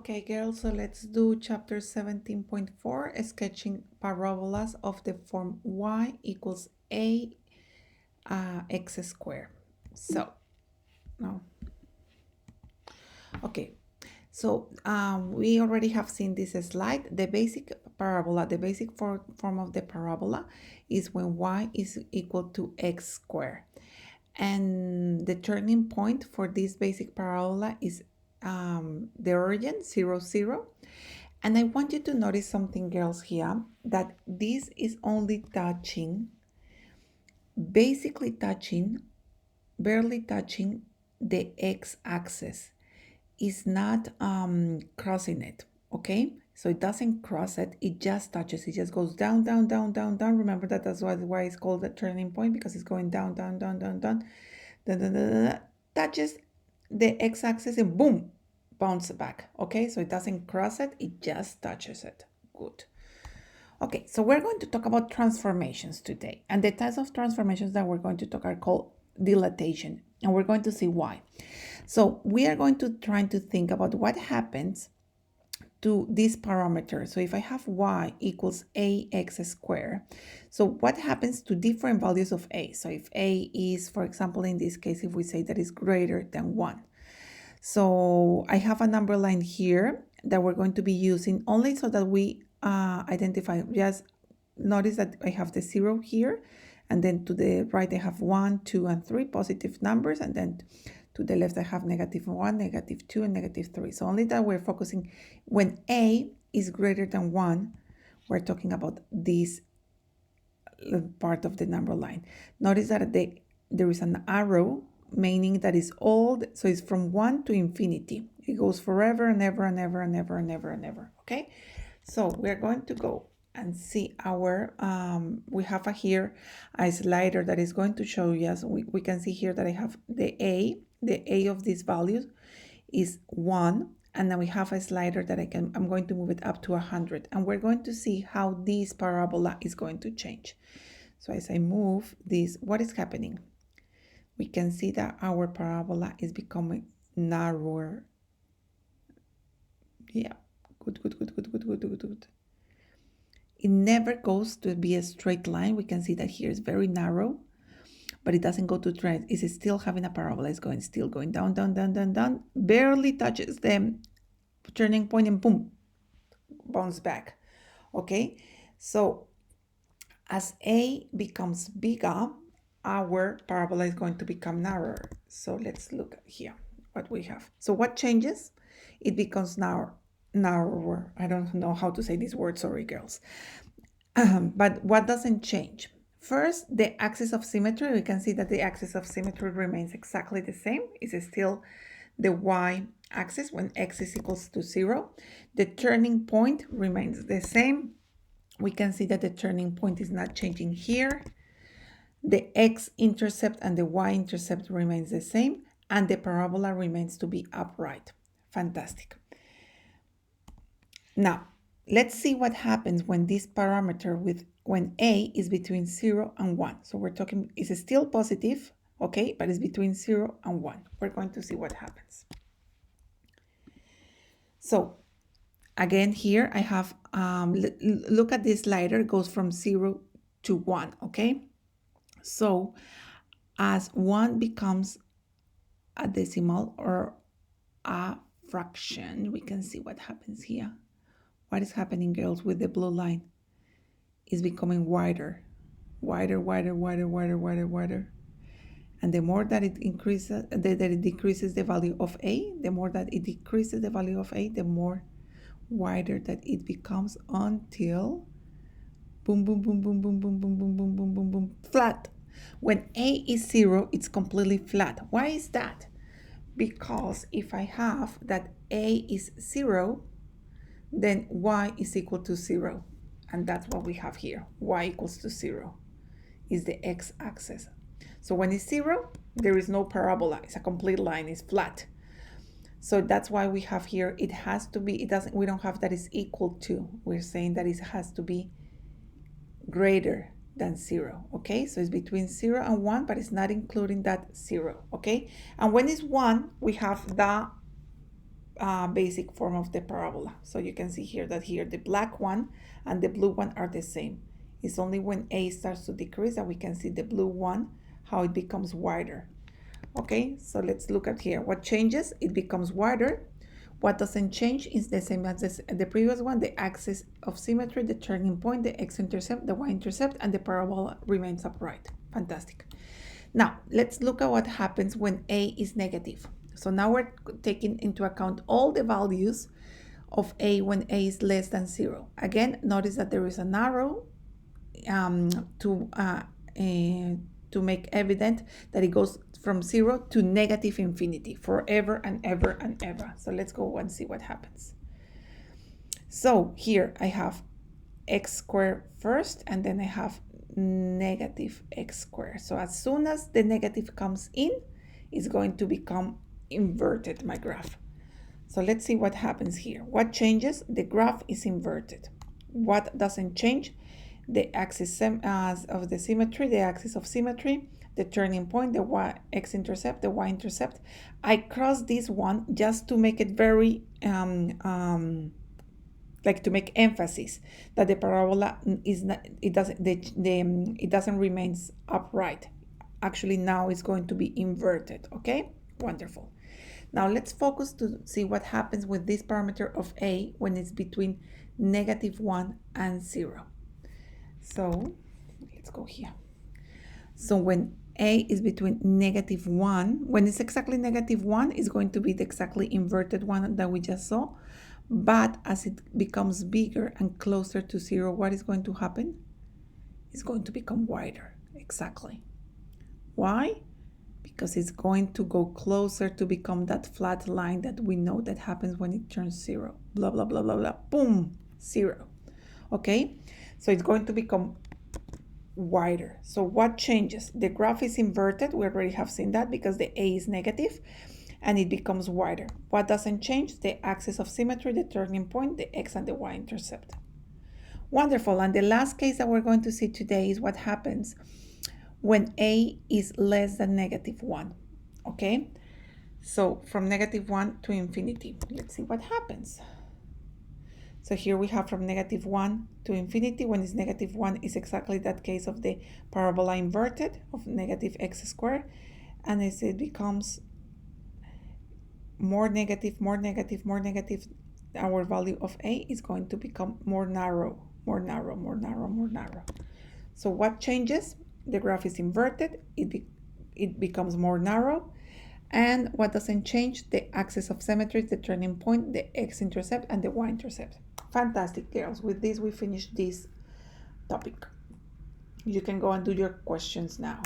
Okay, girls, so let's do chapter 17.4, sketching parabolas of the form y equals a x squared. So, no, okay. So we already have seen this slide. The basic parabola, the basic form of the parabola is when y is equal to x squared. And the turning point for this basic parabola is the origin, 0, 0. And I want you to notice something, girls, here, that this is only touching, basically touching, barely touching the x-axis. It's not crossing it, okay? So it doesn't cross it, it just touches, it just goes down, down, down, down, down. Remember that's why it's called the turning point, because it's going down, down, down, down, down, down, down, down, down, touches the x-axis and boom, bounce back, okay? So it doesn't cross it, it just touches it. Good. Okay, so we're going to talk about transformations today. And the types of transformations that we're going to talk are called dilatation. And we're going to see why. So we are going to try to think about what happens to this parameter. So if I have y equals ax squared, so what happens to different values of a? So if a is, for example, in this case, if we say that is greater than 1. So I have a number line here that we're going to be using only so that we identify. Just notice that I have the 0 here, and then to the right I have 1, 2, and 3 positive numbers, and then to the left I have -1, -2, and -3. So only that we're focusing when a is greater than 1, we're talking about this part of the number line. Notice that there is an arrow, meaning that is old, so it's from 1 to infinity. It goes forever and ever and ever and ever and ever and ever, okay? So we're going to go and see our, we have here a slider that is going to show us, we can see here that I have the A of these values is 1, and then we have a slider that I'm going to move it up to 100, and we're going to see how this parabola is going to change. So as I move this, what is happening? We can see that our parabola is becoming narrower. Yeah, good, good, good, good, good, good, good, good. It never goes to be a straight line. We can see that here is very narrow, but it doesn't go to straight. It's still having a parabola. It's still going down, down, down, down, down. Barely touches the turning point and boom, bounce back. Okay, so as A becomes bigger, our parabola is going to become narrower. So let's look here what we have. So what changes? It becomes narrower. I don't know how to say this word, sorry girls. But what doesn't change? First, the axis of symmetry. We can see that the axis of symmetry remains exactly the same. It's still the y-axis when x is equals to 0. The turning point remains the same. We can see that the turning point is not changing here. The x-intercept and the y-intercept remains the same, and the parabola remains to be upright. Fantastic. Now, let's see what happens when this parameter when a is between 0 and 1. So we're talking, it's still positive, okay, but it's between 0 and 1. We're going to see what happens. So again, here I have, look at this slider, goes from 0 to 1, okay? So as 1 becomes a decimal or a fraction, we can see what happens here. What is happening, girls, with the blue line? Is becoming wider, wider, wider, wider, wider, wider, wider. And the more that it increases, that it decreases the value of a, the more that it decreases the value of a, the more wider that it becomes until boom, boom, boom, boom, boom, boom, boom, boom, boom, boom, boom, boom, flat. When a is 0, it's completely flat. Why is that? Because if I have that a is 0, then y is equal to 0. And that's what we have here. Y equals to 0 is the x-axis. So when it's 0, there is no parabola. It's a complete line. It's flat. So that's why we have here, it has to be, we don't have that is equal to. We're saying that it has to be greater than 0, okay? So it's between 0 and 1, but it's not including that 0, okay? And when it's 1, we have the basic form of the parabola. So you can see here that here the black one and the blue one are the same. It's only when a starts to decrease that we can see the blue one, how it becomes wider. Okay, so let's look at here. What changes? It becomes wider. What doesn't change is the same as the previous one, the axis of symmetry, the turning point, the x-intercept, the y-intercept, and the parabola remains upright. Fantastic. Now, let's look at what happens when a is negative. So now we're taking into account all the values of a when a is less than 0. Again, notice that there is an arrow to make evident that it goes from 0 to negative infinity forever and ever and ever. So let's go and see what happens. So here I have x squared first, and then I have negative x squared. So as soon as the negative comes in, it's going to become inverted, my graph. So let's see what happens here. What changes? The graph is inverted. What doesn't change? The axis of the symmetry, the axis of symmetry, the turning point, the x-intercept, the y-intercept. I cross this one just to make it very, like to make emphasis that the parabola is not, it doesn't remain upright. Actually, now it's going to be inverted. Okay, wonderful. Now let's focus to see what happens with this parameter of a when it's between -1 and 0. So let's go here. So when a is between -1, when it's exactly -1, it's going to be the exactly inverted one that we just saw. But as it becomes bigger and closer to 0, what is going to happen? It's going to become wider. Exactly. Why? Because it's going to go closer to become that flat line that we know that happens when it turns 0. Blah, blah, blah, blah, blah. Boom, 0. Okay? So it's going to become wider. So what changes? The graph is inverted. We already have seen that because the a is negative, and it becomes wider. What doesn't change? The axis of symmetry, the turning point, the x and the y-intercept. Wonderful. And the last case that we're going to see today is what happens when a is less than -1. Okay? So from -1 to infinity. Let's see what happens. So here we have from -1 to infinity. When it's -1, is exactly that case of the parabola inverted of negative x squared. And as it becomes more negative, our value of a is going to become more narrow. So what changes? The graph is inverted, it becomes more narrow. And what doesn't change? The axis of symmetry, the turning point, the x-intercept, and the y-intercept. Fantastic, girls. With this, we finish this topic. You can go and do your questions now.